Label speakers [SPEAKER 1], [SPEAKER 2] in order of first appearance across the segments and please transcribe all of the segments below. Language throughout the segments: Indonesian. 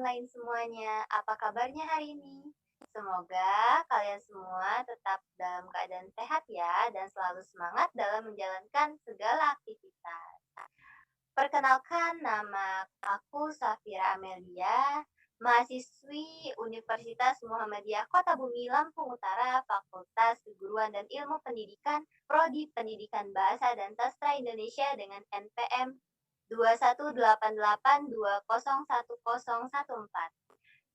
[SPEAKER 1] online semuanya. Apa kabarnya hari ini? Semoga kalian semua tetap dalam keadaan sehat ya dan selalu semangat dalam menjalankan segala aktivitas. Perkenalkan, nama aku Safira Amelia, mahasiswi Universitas Muhammadiyah Kota Bumi Lampung Utara, Fakultas Keguruan dan Ilmu Pendidikan, Prodi Pendidikan Bahasa dan Sastra Indonesia dengan NPM 21882010114.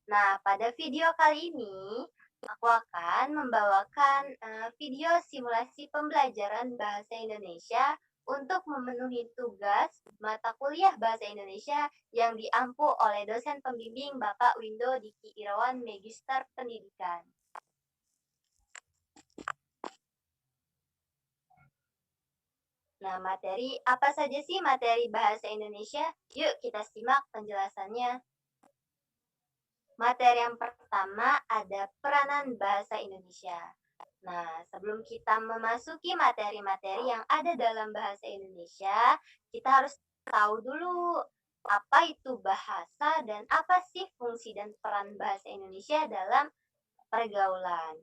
[SPEAKER 1] Nah, pada video kali ini aku akan membawakan video simulasi pembelajaran bahasa Indonesia untuk memenuhi tugas mata kuliah bahasa Indonesia yang diampu oleh dosen pembimbing Bapak Windo Diki Irawan Magister Pendidikan. Nah, materi apa saja sih materi bahasa Indonesia? Yuk kita simak penjelasannya. Materi yang pertama ada peranan bahasa Indonesia. Nah, sebelum kita memasuki materi-materi yang ada dalam bahasa Indonesia, kita harus tahu dulu apa itu bahasa dan apa sih fungsi dan peran bahasa Indonesia dalam pergaulan.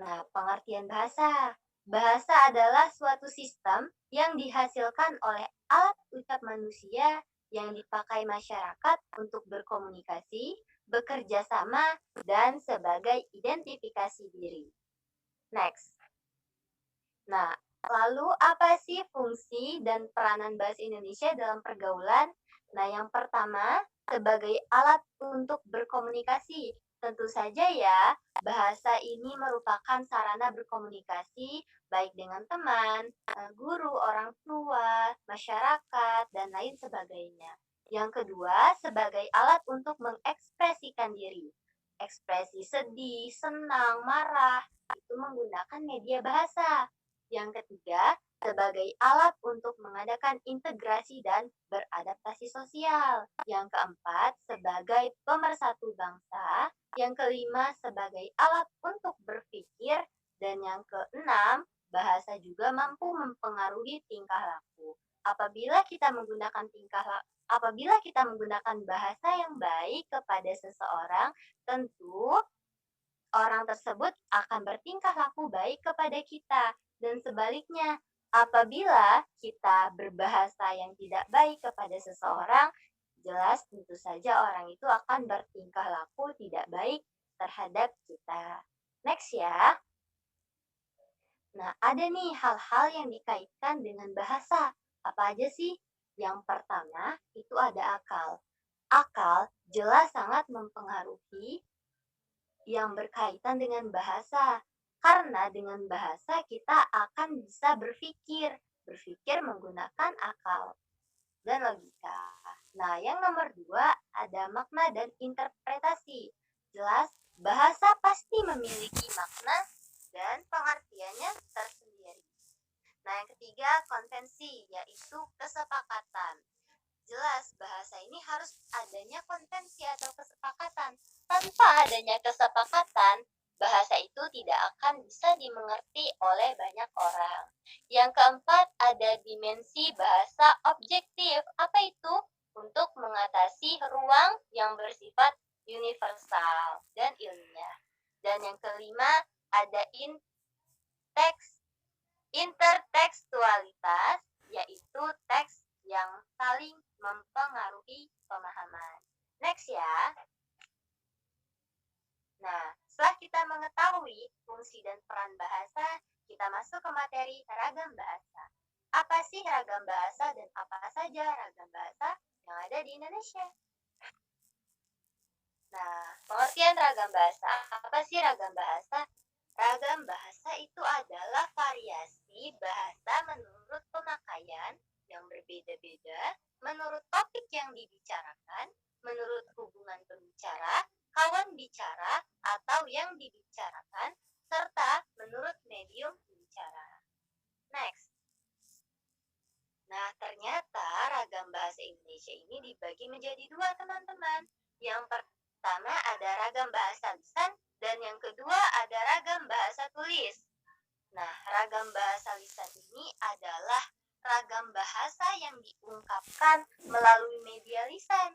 [SPEAKER 1] Nah, pengertian bahasa. Bahasa adalah suatu sistem yang dihasilkan oleh alat ucap manusia yang dipakai masyarakat untuk berkomunikasi, bekerja sama, dan sebagai identifikasi diri. Next. Nah, lalu apa sih fungsi dan peranan bahasa Indonesia dalam pergaulan? Nah, yang pertama, sebagai alat untuk berkomunikasi. Tentu saja ya, bahasa ini merupakan sarana berkomunikasi baik dengan teman, guru, orang tua, masyarakat, dan lain sebagainya. Yang kedua, sebagai alat untuk mengekspresikan diri. Ekspresi sedih, senang, marah, itu menggunakan media bahasa. Yang ketiga, sebagai alat untuk mengadakan integrasi dan beradaptasi sosial. Yang keempat, sebagai pemersatu bangsa. Yang kelima, sebagai alat untuk berpikir. Dan yang keenam, bahasa juga mampu mempengaruhi tingkah laku. Apabila kita menggunakan bahasa yang baik kepada seseorang, tentu orang tersebut akan bertingkah laku baik kepada kita. Dan sebaliknya, apabila kita berbahasa yang tidak baik kepada seseorang, jelas tentu saja orang itu akan bertingkah laku tidak baik terhadap kita. Next ya. Nah, ada nih hal-hal yang dikaitkan dengan bahasa. Apa aja sih? Yang pertama, itu ada akal. Akal jelas sangat mempengaruhi yang berkaitan dengan bahasa. Karena dengan bahasa kita akan bisa berpikir menggunakan akal dan logika. Nah, yang nomor dua ada makna dan interpretasi. Jelas, bahasa pasti memiliki makna dan pengertiannya tersendiri. Nah, yang ketiga konvensi, yaitu kesepakatan. Jelas, bahasa ini harus adanya konvensi atau kesepakatan. Tanpa adanya kesepakatan, bahasa itu tidak akan bisa dimengerti oleh banyak orang. Yang keempat, ada dimensi bahasa objektif. Apa itu? Untuk mengatasi ruang yang bersifat universal dan ilmiah. Dan yang kelima, ada intertekstualitas, yaitu teks yang saling mempengaruhi pemahaman. Next ya. Nah, setelah kita mengetahui fungsi dan peran bahasa, kita masuk ke materi ragam bahasa. Apa sih ragam bahasa dan apa saja ragam bahasa yang ada di Indonesia? Nah, pengertian ragam bahasa. Apa sih ragam bahasa? Ragam bahasa itu adalah variasi bahasa menurut pemakaian yang berbeda-beda, menurut topik yang dibicarakan, menurut hubungan pembicara, kawan bicara, atau yang dibicarakan, serta menurut medium pembicara. Next. Nah, ternyata ragam bahasa Indonesia ini dibagi menjadi dua, teman-teman. Yang pertama ada ragam bahasa lisan, dan yang kedua ada ragam bahasa tulis. Nah, ragam bahasa lisan ini adalah ragam bahasa yang diungkapkan melalui media lisan.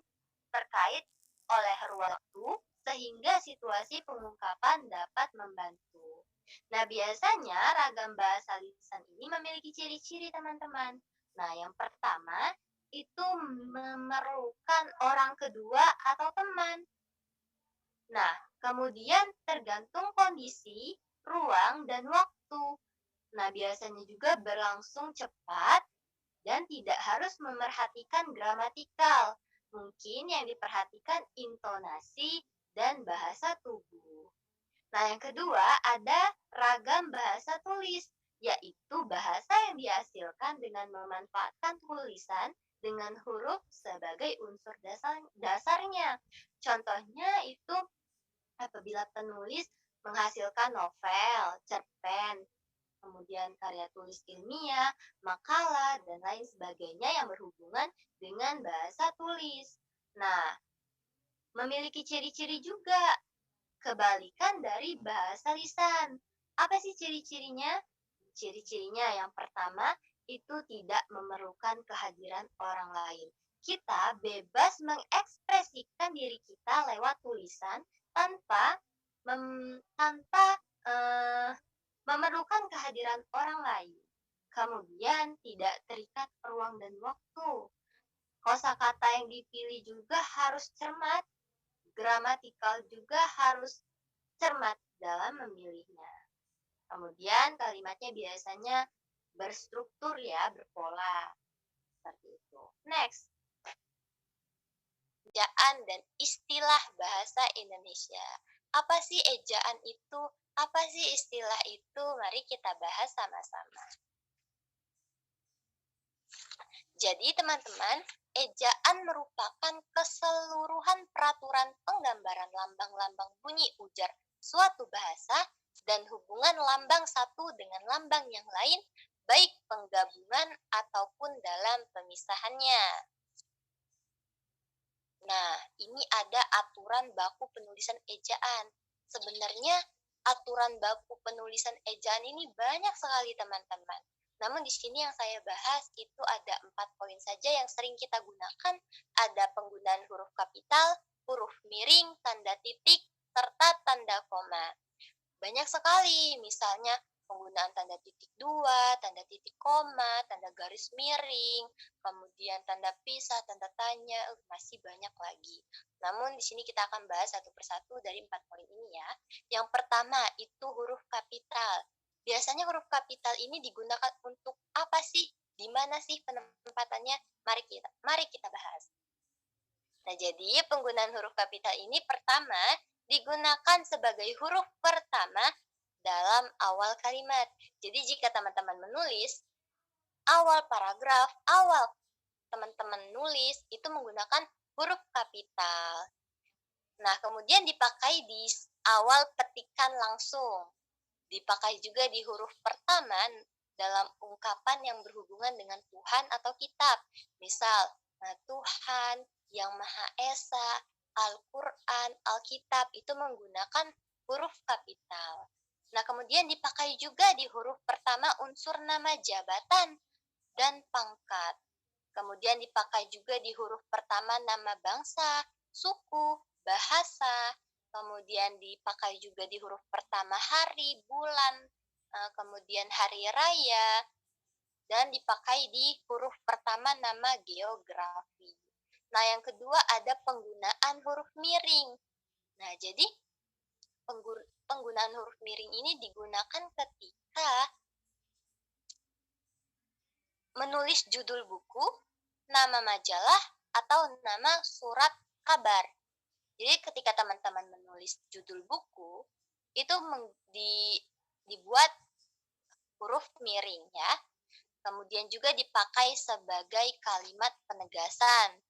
[SPEAKER 1] terkait oleh ruang waktu sehingga situasi pengungkapan dapat membantu. Nah, biasanya ragam bahasa lisan ini memiliki ciri-ciri, teman-teman. Nah, yang pertama itu memerlukan orang kedua atau teman. Nah, kemudian tergantung kondisi, ruang, dan waktu. Nah, biasanya juga berlangsung cepat dan tidak harus memerhatikan gramatikal. Mungkin yang diperhatikan intonasi dan bahasa tubuh. Nah, yang kedua ada ragam bahasa tulis, yaitu bahasa yang dihasilkan dengan memanfaatkan tulisan dengan huruf sebagai unsur dasarnya. Contohnya itu apabila penulis menghasilkan novel, cerpen, kemudian karya tulis ilmiah, makalah, dan lain sebagainya yang berhubungan dengan bahasa tulis. Nah, memiliki ciri-ciri juga kebalikan dari bahasa lisan. Apa sih ciri-cirinya? Ciri-cirinya yang pertama itu tidak memerlukan kehadiran orang lain. Kita bebas mengekspresikan diri kita lewat tulisan tanpa tanpa memerlukan kehadiran orang lain. Kemudian tidak terikat ruang dan waktu. Kosakata yang dipilih juga harus cermat, gramatikal juga harus cermat dalam memilihnya. Kemudian kalimatnya biasanya berstruktur ya, berpola. Seperti itu. Next. Ejaan dan istilah bahasa Indonesia. Apa sih ejaan itu? Apa sih istilah itu? Mari kita bahas sama-sama. Jadi teman-teman, ejaan merupakan keseluruhan peraturan penggambaran lambang-lambang bunyi ujar suatu bahasa dan hubungan lambang satu dengan lambang yang lain, baik penggabungan ataupun dalam pemisahannya. Nah, ini ada aturan baku penulisan ejaan. Sebenarnya aturan baku penulisan ejaan ini banyak sekali teman-teman. Namun di sini yang saya bahas itu ada 4 poin saja yang sering kita gunakan. Ada penggunaan huruf kapital, huruf miring, tanda titik, serta tanda koma. Banyak sekali, misalnya penggunaan tanda titik dua, tanda titik koma, tanda garis miring, kemudian tanda pisah, tanda tanya, masih banyak lagi. Namun di sini kita akan bahas satu persatu dari 4 poin ini ya. Yang pertama itu huruf kapital. Biasanya huruf kapital ini digunakan untuk apa sih? Di mana sih penempatannya? Mari kita bahas. Nah, jadi penggunaan huruf kapital ini pertama digunakan sebagai huruf pertama dalam awal kalimat. Jadi jika teman-teman menulis awal paragraf, awal teman-teman nulis itu menggunakan huruf kapital. Nah, kemudian dipakai di awal petikan langsung. Dipakai juga di huruf pertama dalam ungkapan yang berhubungan dengan Tuhan atau kitab. Misal, Tuhan, Yang Maha Esa, Al-Quran, Alkitab itu menggunakan huruf kapital. Nah, kemudian dipakai juga di huruf pertama unsur nama jabatan dan pangkat. Kemudian dipakai juga di huruf pertama nama bangsa, suku, bahasa. Kemudian dipakai juga di huruf pertama hari, bulan, kemudian hari raya, dan dipakai di huruf pertama nama geografi. Nah, yang kedua ada penggunaan huruf miring. Nah, jadi penggunaan huruf miring ini digunakan ketika menulis judul buku, nama majalah, atau nama surat kabar. Jadi ketika teman-teman menulis judul buku, itu dibuat huruf miring ya. Kemudian juga dipakai sebagai kalimat penegasan.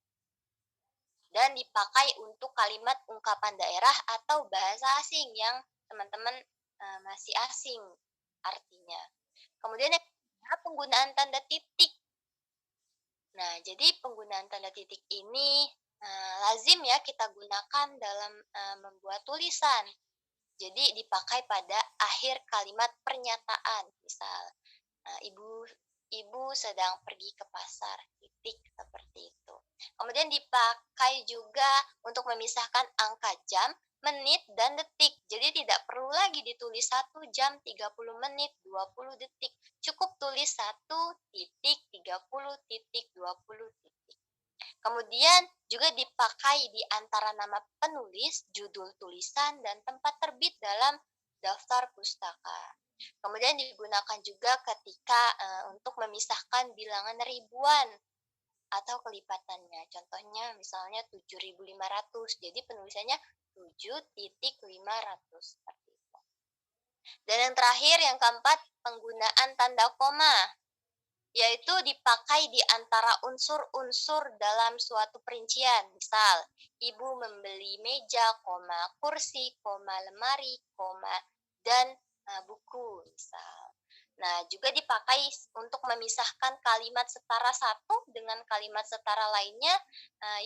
[SPEAKER 1] Dan dipakai untuk kalimat ungkapan daerah atau bahasa asing yang teman-teman masih asing artinya. Kemudian penggunaan tanda titik. Nah, jadi penggunaan tanda titik ini lazim ya kita gunakan dalam membuat tulisan. Jadi dipakai pada akhir kalimat pernyataan. Misal, ibu sedang pergi ke pasar, titik seperti itu. Kemudian dipakai juga untuk memisahkan angka jam, menit, dan detik. Jadi tidak perlu lagi ditulis 1 jam 30 menit 20 detik. Cukup tulis 1.30.20 Kemudian juga dipakai di antara nama penulis, judul tulisan, dan tempat terbit dalam daftar pustaka. Kemudian digunakan juga ketika untuk memisahkan bilangan ribuan atau kelipatannya. Contohnya misalnya 7.500. Jadi penulisannya 7.500 seperti itu. Dan yang terakhir, yang keempat, penggunaan tanda koma, yaitu dipakai di antara unsur-unsur dalam suatu perincian. Misal, ibu membeli meja, koma, kursi, koma, lemari, koma, dan buku, misal. Nah, juga dipakai untuk memisahkan kalimat setara satu dengan kalimat setara lainnya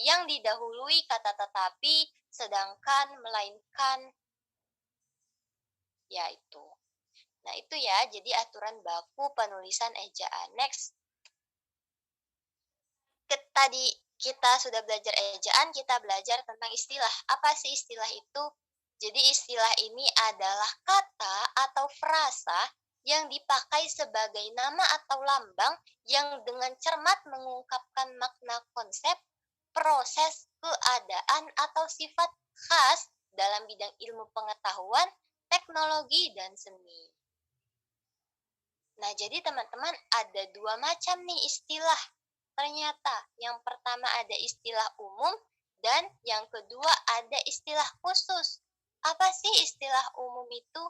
[SPEAKER 1] yang didahului kata tetapi, sedangkan, melainkan, yaitu. Nah, itu ya, jadi aturan baku penulisan ejaan. Next. Tadi kita sudah belajar ejaan, kita belajar tentang istilah. Apa sih istilah itu? Jadi istilah ini adalah kata atau frasa yang dipakai sebagai nama atau lambang yang dengan cermat mengungkapkan makna konsep, proses, keadaan, atau sifat khas dalam bidang ilmu pengetahuan, teknologi, dan seni. Nah, jadi teman-teman ada dua macam nih istilah. Ternyata yang pertama ada istilah umum dan yang kedua ada istilah khusus. Apa sih istilah umum itu?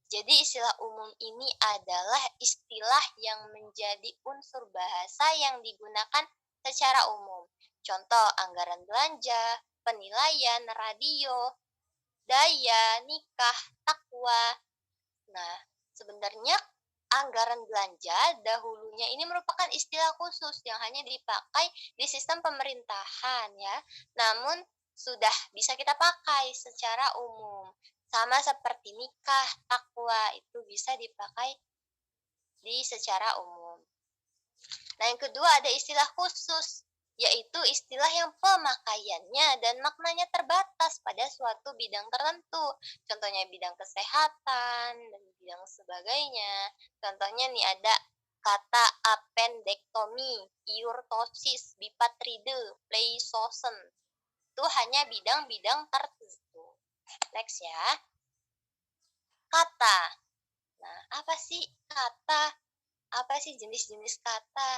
[SPEAKER 1] Jadi istilah umum ini adalah istilah yang menjadi unsur bahasa yang digunakan secara umum. Contoh anggaran belanja, penilaian, radio, daya, nikah, takwa. Nah, sebenarnya anggaran belanja dahulunya ini merupakan istilah khusus yang hanya dipakai di sistem pemerintahan ya. Namun sudah bisa kita pakai secara umum. Sama seperti nikah, takwa itu bisa dipakai di secara umum. Nah, yang kedua ada istilah khusus, yaitu istilah yang pemakaiannya dan maknanya terbatas pada suatu bidang tertentu. Contohnya bidang kesehatan dan bidang sebagainya. Contohnya nih ada kata appendektomi, iurtosis, bipatride, pleisosen. Itu hanya bidang-bidang tertentu. Next ya. Kata. Nah, apa sih kata? Apa sih jenis-jenis kata?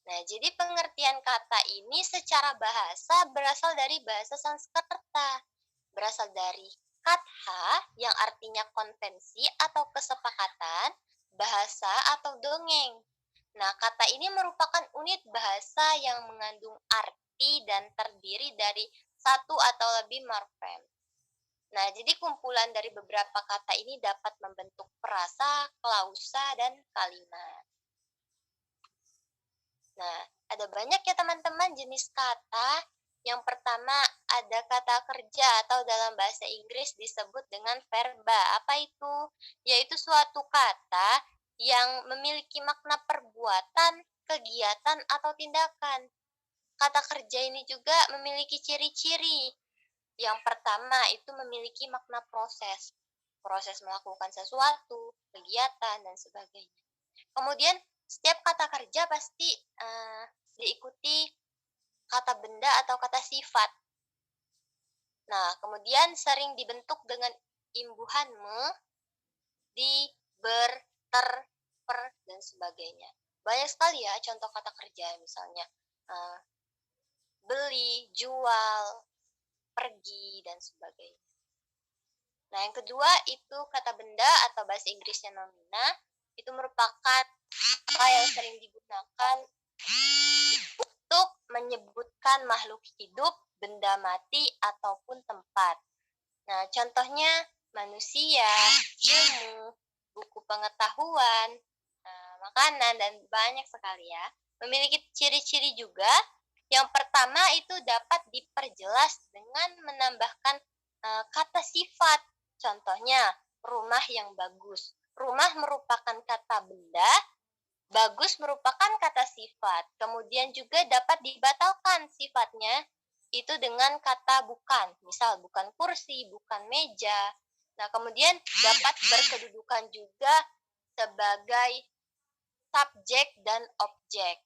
[SPEAKER 1] Nah, jadi pengertian kata ini secara bahasa berasal dari bahasa Sanskerta. Berasal dari katha yang artinya konvensi atau kesepakatan, bahasa atau dongeng. Nah, kata ini merupakan unit bahasa yang mengandung arti dan terdiri dari satu atau lebih morfem. Nah, jadi kumpulan dari beberapa kata ini dapat membentuk frasa, klausa, dan kalimat. Nah, ada banyak ya teman-teman jenis kata. Yang pertama ada kata kerja atau dalam bahasa Inggris disebut dengan verba. Apa itu? Yaitu suatu kata yang memiliki makna perbuatan, kegiatan, atau tindakan. Kata kerja ini juga memiliki ciri-ciri. Yang pertama itu memiliki makna proses. Proses melakukan sesuatu, kegiatan, dan sebagainya. Kemudian setiap kata kerja pasti diikuti kata benda atau kata sifat. Nah, kemudian sering dibentuk dengan imbuhan me, di, ber, ter, per, dan sebagainya. Banyak sekali ya contoh kata kerja, misalnya beli, jual, pergi, dan sebagainya. Nah, yang kedua itu kata benda atau bahasa Inggrisnya nomina. Itu merupakan kata yang sering digunakan untuk menyebutkan makhluk hidup, benda mati, ataupun tempat. Nah, contohnya manusia, ilmu, buku pengetahuan, makanan, dan banyak sekali ya. Memiliki ciri-ciri juga. Yang pertama itu dapat diperjelas dengan menambahkan kata sifat. Contohnya, rumah yang bagus. Rumah merupakan kata benda Bagus merupakan kata sifat, kemudian juga dapat dibatalkan sifatnya itu dengan kata bukan. Misal bukan kursi, bukan meja. Nah, kemudian dapat berkedudukan juga sebagai subjek dan objek.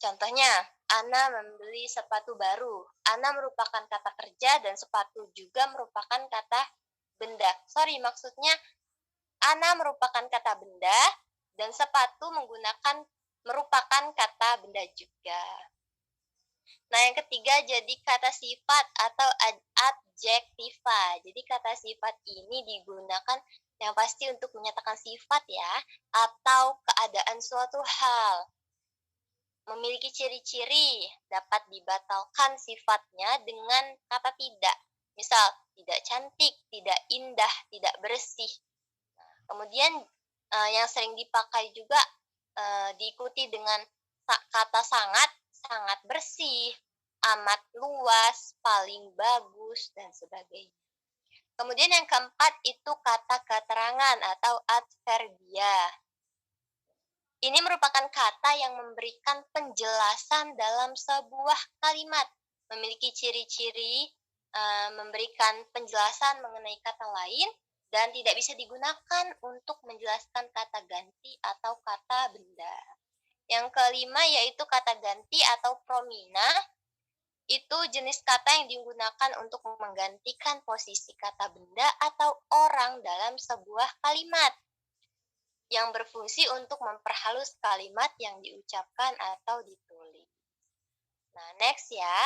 [SPEAKER 1] Contohnya, Ana membeli sepatu baru. Ana merupakan kata kerja dan sepatu juga merupakan kata benda. Sorry, maksudnya Ana merupakan kata benda dan sepatu merupakan kata benda juga. Nah, yang ketiga jadi kata sifat atau adjektiva. Jadi kata sifat ini digunakan yang pasti untuk menyatakan sifat ya, atau keadaan suatu hal. Memiliki ciri-ciri, dapat dibatalkan sifatnya dengan kata tidak. Misal, tidak cantik, tidak indah, tidak bersih. Kemudian yang sering dipakai juga diikuti dengan kata sangat, sangat bersih, amat luas, paling bagus, dan sebagainya. Kemudian yang keempat itu kata keterangan atau adverbia. Ini merupakan kata yang memberikan penjelasan dalam sebuah kalimat, memiliki ciri-ciri, memberikan penjelasan mengenai kata lain, dan tidak bisa digunakan untuk menjelaskan kata ganti atau kata benda. Yang kelima yaitu kata ganti atau promina. Itu jenis kata yang digunakan untuk menggantikan posisi kata benda atau orang dalam sebuah kalimat, yang berfungsi untuk memperhalus kalimat yang diucapkan atau ditulis. Nah, next ya.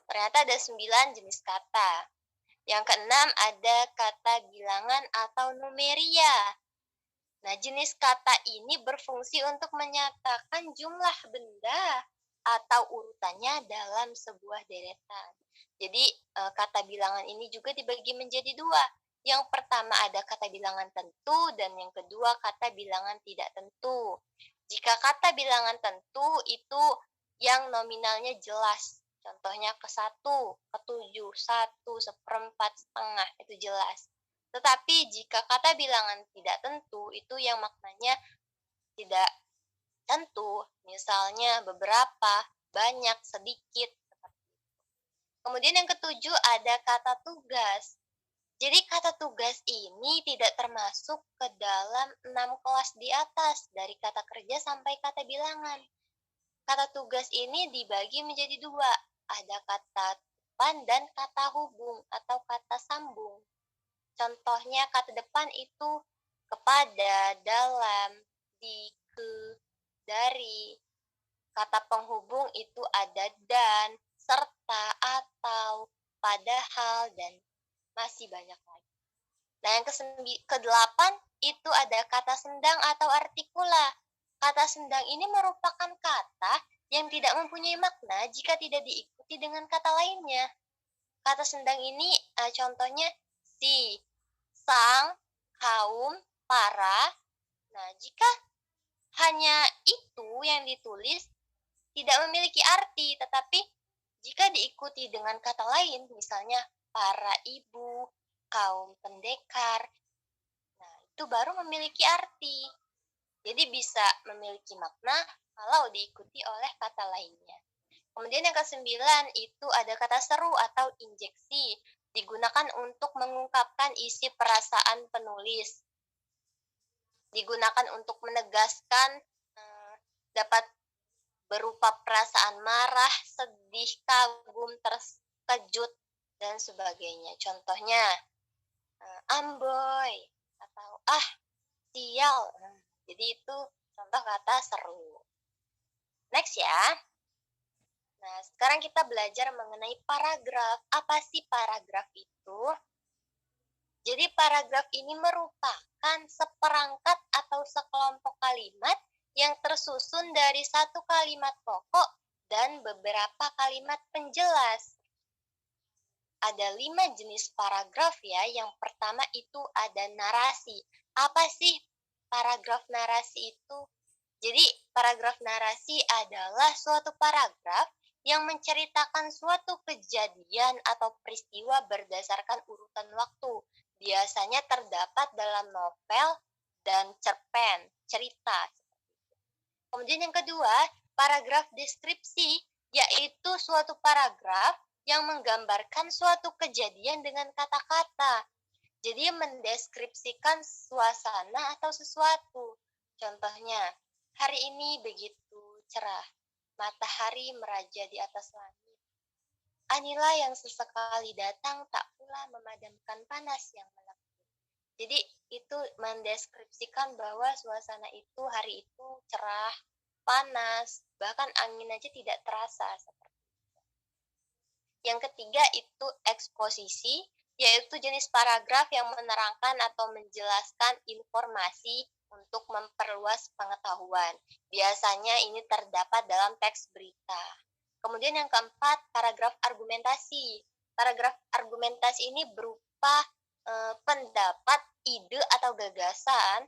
[SPEAKER 1] Ternyata ada 9 jenis kata. Yang keenam ada kata bilangan atau numeria. Nah, jenis kata ini berfungsi untuk menyatakan jumlah benda atau urutannya dalam sebuah deretan. Jadi, kata bilangan ini juga dibagi menjadi 2. Yang pertama ada kata bilangan tentu dan yang kedua kata bilangan tidak tentu. Jika kata bilangan tentu itu yang nominalnya jelas. Contohnya ke-1, ke-7, 1, seperempat, setengah, itu jelas. Tetapi jika kata bilangan tidak tentu, itu yang maknanya tidak tentu, misalnya beberapa, banyak, sedikit. Kemudian yang ketujuh ada kata tugas. Jadi kata tugas ini tidak termasuk ke dalam 6 kelas di atas, dari kata kerja sampai kata bilangan. Kata tugas ini dibagi menjadi 2, ada kata depan dan kata hubung atau kata sambung. Contohnya kata depan itu kepada, dalam, di, ke, dari. Kata penghubung itu ada dan, serta, atau, padahal, dan masih banyak lagi. Nah, yang ke-8 itu ada kata sendang atau artikula. Kata sendang ini merupakan kata yang tidak mempunyai makna jika tidak diikuti dengan kata lainnya. Kata sendang ini contohnya si, sang, kaum, para. Nah, jika hanya itu yang ditulis tidak memiliki arti, tetapi jika diikuti dengan kata lain, misalnya para ibu, kaum pendekar, nah itu baru memiliki arti. Jadi bisa memiliki makna kalau diikuti oleh kata lainnya. Kemudian yang ke-9 itu ada kata seru atau injeksi, digunakan untuk mengungkapkan isi perasaan penulis. Digunakan untuk menegaskan dapat berupa perasaan marah, sedih, kagum, terkejut, dan sebagainya. Contohnya, amboy, atau sial. Jadi itu contoh kata seru. Next ya. Nah, sekarang kita belajar mengenai paragraf. Apa sih paragraf itu? Jadi paragraf ini merupakan seperangkat atau sekelompok kalimat yang tersusun dari satu kalimat pokok dan beberapa kalimat penjelas. Ada 5 jenis paragraf ya. Yang pertama itu ada narasi. Apa sih paragraf narasi itu? Jadi paragraf narasi adalah suatu paragraf yang menceritakan suatu kejadian atau peristiwa berdasarkan urutan waktu. Biasanya terdapat dalam novel dan cerpen, cerita. Kemudian yang kedua, paragraf deskripsi, yaitu suatu paragraf yang menggambarkan suatu kejadian dengan kata-kata. Jadi mendeskripsikan suasana atau sesuatu. Contohnya, hari ini begitu cerah, matahari meraja di atas langit. Anilah yang sesekali datang tak pula memadamkan panas yang melekit. Jadi itu mendeskripsikan bahwa suasana itu hari itu cerah, panas, bahkan angin aja tidak terasa. Yang ketiga itu eksposisi, yaitu jenis paragraf yang menerangkan atau menjelaskan informasi untuk memperluas pengetahuan. Biasanya ini terdapat dalam teks berita. Kemudian yang keempat, paragraf argumentasi. Paragraf argumentasi ini berupa pendapat, ide atau gagasan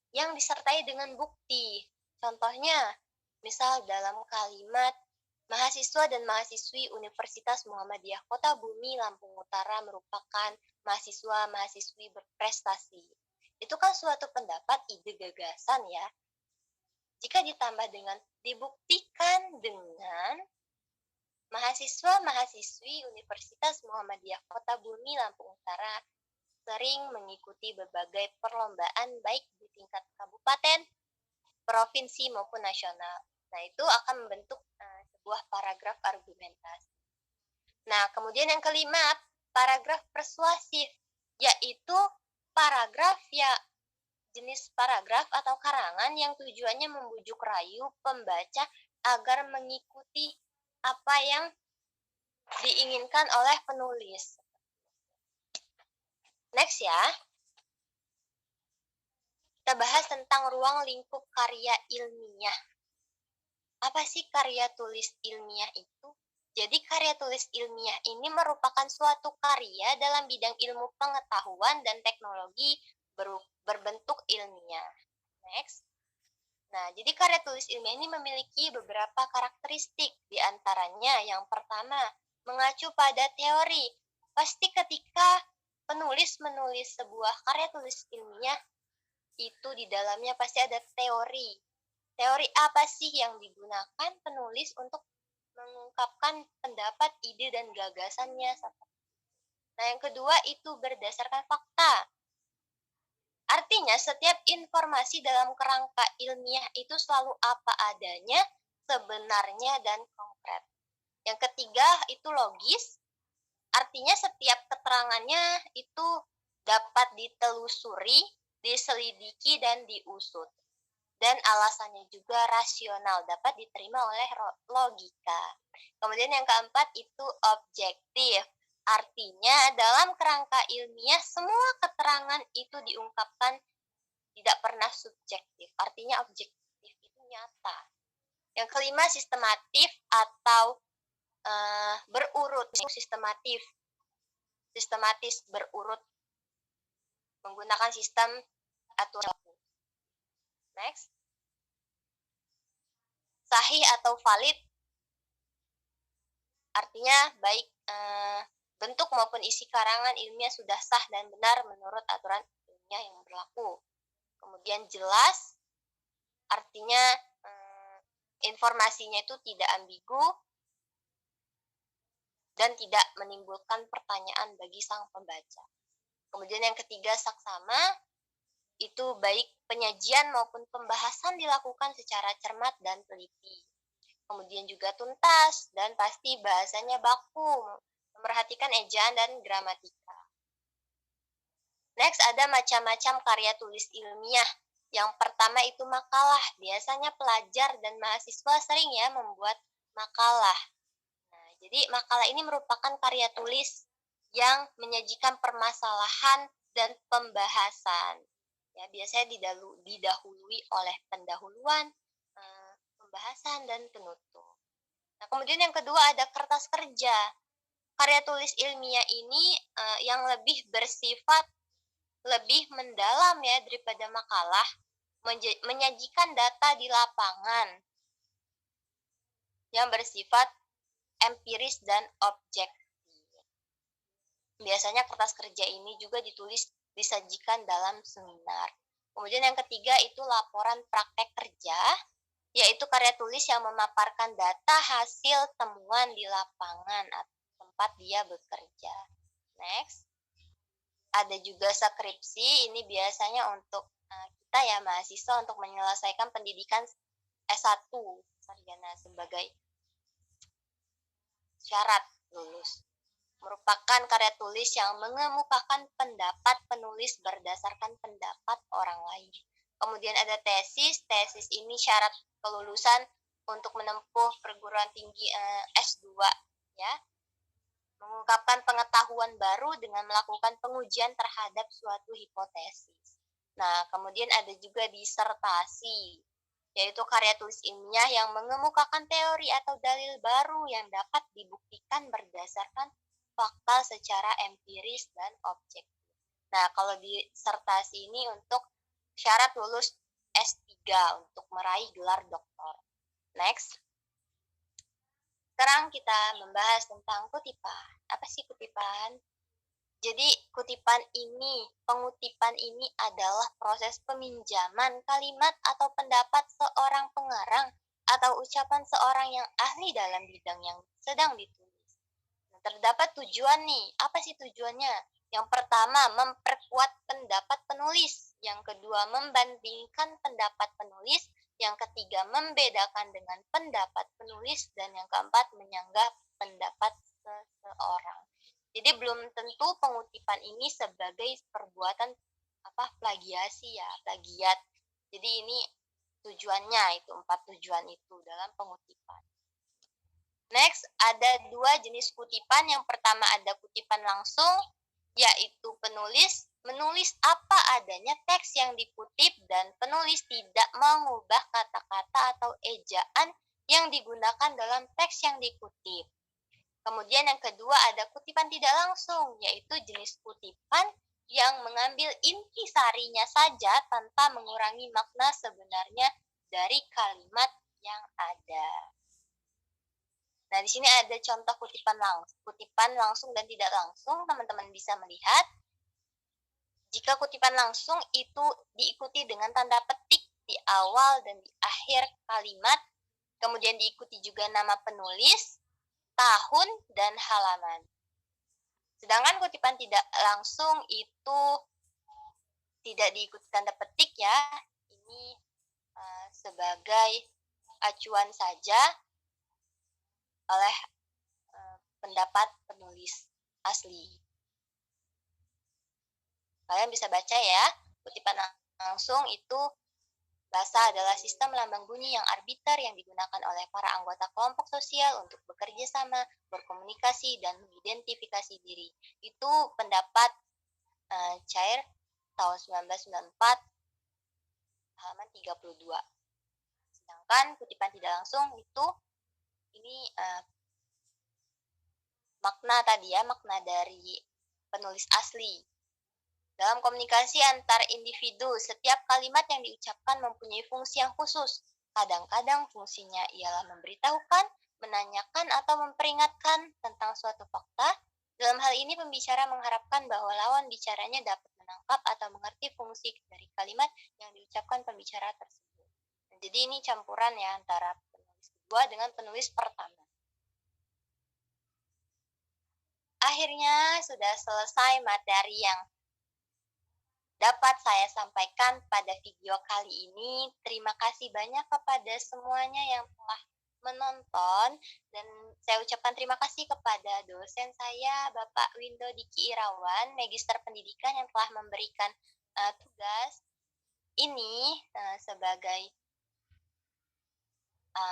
[SPEAKER 1] yang disertai dengan bukti. Contohnya, misal dalam kalimat, mahasiswa dan mahasiswi Universitas Muhammadiyah Kota Bumi Lampung Utara merupakan mahasiswa-mahasiswi berprestasi. Itu kan suatu pendapat, ide, gagasan ya. Jika ditambah dengan dibuktikan dengan mahasiswa-mahasiswi Universitas Muhammadiyah Kota Bumi Lampung Utara sering mengikuti berbagai perlombaan baik di tingkat kabupaten, provinsi maupun nasional. Nah, itu akan membentuk sebuah paragraf argumentasi. Nah, kemudian yang kelima, paragraf persuasif, yaitu paragraf ya jenis paragraf atau karangan yang tujuannya membujuk rayu pembaca agar mengikuti apa yang diinginkan oleh penulis. Next ya. Kita bahas tentang ruang lingkup karya ilmiah. Apa sih karya tulis ilmiah itu? Jadi karya tulis ilmiah ini merupakan suatu karya dalam bidang ilmu pengetahuan dan teknologi berbentuk ilmiah. Next. Nah, jadi karya tulis ilmiah ini memiliki beberapa karakteristik. Di antaranya yang pertama, mengacu pada teori. Pasti ketika penulis menulis sebuah karya tulis ilmiah, itu di dalamnya pasti ada teori. Teori apa sih yang digunakan penulis untuk mengungkapkan pendapat, ide, dan gagasannya? Nah, yang kedua itu berdasarkan fakta. Artinya, setiap informasi dalam kerangka ilmiah itu selalu apa adanya, sebenarnya, dan konkret. Yang ketiga itu logis. Artinya, setiap keterangannya itu dapat ditelusuri, diselidiki, dan diusut. Dan alasannya juga rasional, dapat diterima oleh logika. Kemudian yang keempat itu objektif. Artinya dalam kerangka ilmiah semua keterangan itu diungkapkan tidak pernah subjektif. Artinya objektif itu nyata. Yang kelima sistematif atau berurut. Sistematis berurut menggunakan sistem aturan. Next. Sahih atau valid artinya baik bentuk maupun isi karangan ilmiah sudah sah dan benar menurut aturan ilmiah yang berlaku. Kemudian jelas artinya informasinya itu tidak ambigu dan tidak menimbulkan pertanyaan bagi sang pembaca. Kemudian yang ketiga saksama, itu baik penyajian maupun pembahasan dilakukan secara cermat dan teliti. Kemudian juga tuntas dan pasti bahasanya baku, memperhatikan ejaan dan gramatika. Next ada macam-macam karya tulis ilmiah. Yang pertama itu makalah. Biasanya pelajar dan mahasiswa sering ya membuat makalah. Nah, jadi makalah ini merupakan karya tulis yang menyajikan permasalahan dan pembahasan. Ya, biasanya didahului oleh pendahuluan, pembahasan, dan penutup. Nah, kemudian yang kedua ada kertas kerja. Karya tulis ilmiah ini yang lebih bersifat lebih mendalam ya daripada makalah, menyajikan data di lapangan yang bersifat empiris dan objektif. Biasanya kertas kerja ini juga disajikan dalam seminar. Kemudian yang ketiga itu laporan praktek kerja, yaitu karya tulis yang memaparkan data hasil temuan di lapangan atau tempat dia bekerja. Next, ada juga skripsi, ini biasanya untuk kita ya mahasiswa untuk menyelesaikan pendidikan S1 sarjana sebagai syarat lulus. Merupakan karya tulis yang mengemukakan pendapat penulis berdasarkan pendapat orang lain. Kemudian ada tesis. Tesis ini syarat kelulusan untuk menempuh perguruan tinggi S2 ya. Mengungkapkan pengetahuan baru dengan melakukan pengujian terhadap suatu hipotesis. Nah, kemudian ada juga disertasi, yaitu karya tulis ilmiah yang mengemukakan teori atau dalil baru yang dapat dibuktikan berdasarkan fakta secara empiris dan objektif. Nah, kalau disertasi ini untuk syarat lulus S3 untuk meraih gelar doktor. Next. Sekarang kita membahas tentang kutipan. Apa sih kutipan? Jadi, pengutipan ini adalah proses peminjaman kalimat atau pendapat seorang pengarang atau ucapan seorang yang ahli dalam bidang yang sedang ditulis. Nah, terdapat tujuan nih. Apa sih tujuannya? Yang pertama, memperkuat pendapat penulis. Yang kedua, membandingkan pendapat penulis. Yang ketiga, membedakan dengan pendapat penulis. Dan yang keempat, menyanggah pendapat seseorang. Jadi belum tentu pengutipan ini sebagai perbuatan plagiasi ya, plagiat. Jadi ini tujuannya itu 4 tujuan itu dalam pengutipan. Next, ada 2 jenis kutipan. Yang pertama ada kutipan langsung, yaitu penulis menulis apa adanya teks yang dikutip dan penulis tidak mengubah kata-kata atau ejaan yang digunakan dalam teks yang dikutip. Kemudian yang kedua ada kutipan tidak langsung, yaitu jenis kutipan yang mengambil intisarinya saja tanpa mengurangi makna sebenarnya dari kalimat yang ada. Nah, di sini ada contoh kutipan langsung dan tidak langsung, teman-teman bisa melihat. Jika kutipan langsung itu diikuti dengan tanda petik di awal dan di akhir kalimat, kemudian diikuti juga nama penulis, tahun, dan halaman. Sedangkan kutipan tidak langsung itu tidak diikuti tanda petik ya. Ini sebagai acuan saja oleh pendapat penulis asli. Kalian bisa baca ya, kutipan langsung itu bahasa adalah sistem lambang bunyi yang arbiter yang digunakan oleh para anggota kelompok sosial untuk bekerja sama, berkomunikasi, dan mengidentifikasi diri. Itu pendapat Cair tahun 1994, halaman 32. Sedangkan kutipan tidak langsung itu, ini makna tadi ya, makna dari penulis asli. Dalam komunikasi antar individu, setiap kalimat yang diucapkan mempunyai fungsi yang khusus. Kadang-kadang fungsinya ialah memberitahukan, menanyakan, atau memperingatkan tentang suatu fakta. Dalam hal ini, pembicara mengharapkan bahwa lawan bicaranya dapat menangkap atau mengerti fungsi dari kalimat yang diucapkan pembicara tersebut. Jadi ini campuran ya antara penulis kedua dengan penulis pertama. Akhirnya sudah selesai materi yang dapat saya sampaikan pada video kali ini. Terima kasih banyak kepada semuanya yang telah menonton, dan saya ucapkan terima kasih kepada dosen saya, Bapak Windo Diki Irawan, Magister Pendidikan, yang telah memberikan tugas ini sebagai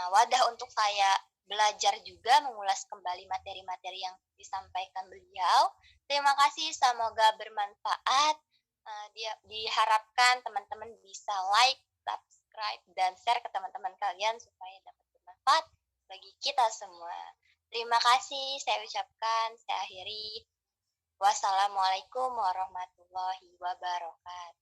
[SPEAKER 1] wadah untuk saya belajar juga mengulas kembali materi-materi yang disampaikan beliau. Terima kasih, semoga bermanfaat. Diharapkan teman-teman bisa like, subscribe, dan share ke teman-teman kalian supaya dapat bermanfaat bagi kita semua. Terima kasih, saya ucapkan, saya akhiri. Wassalamualaikum warahmatullahi wabarakatuh.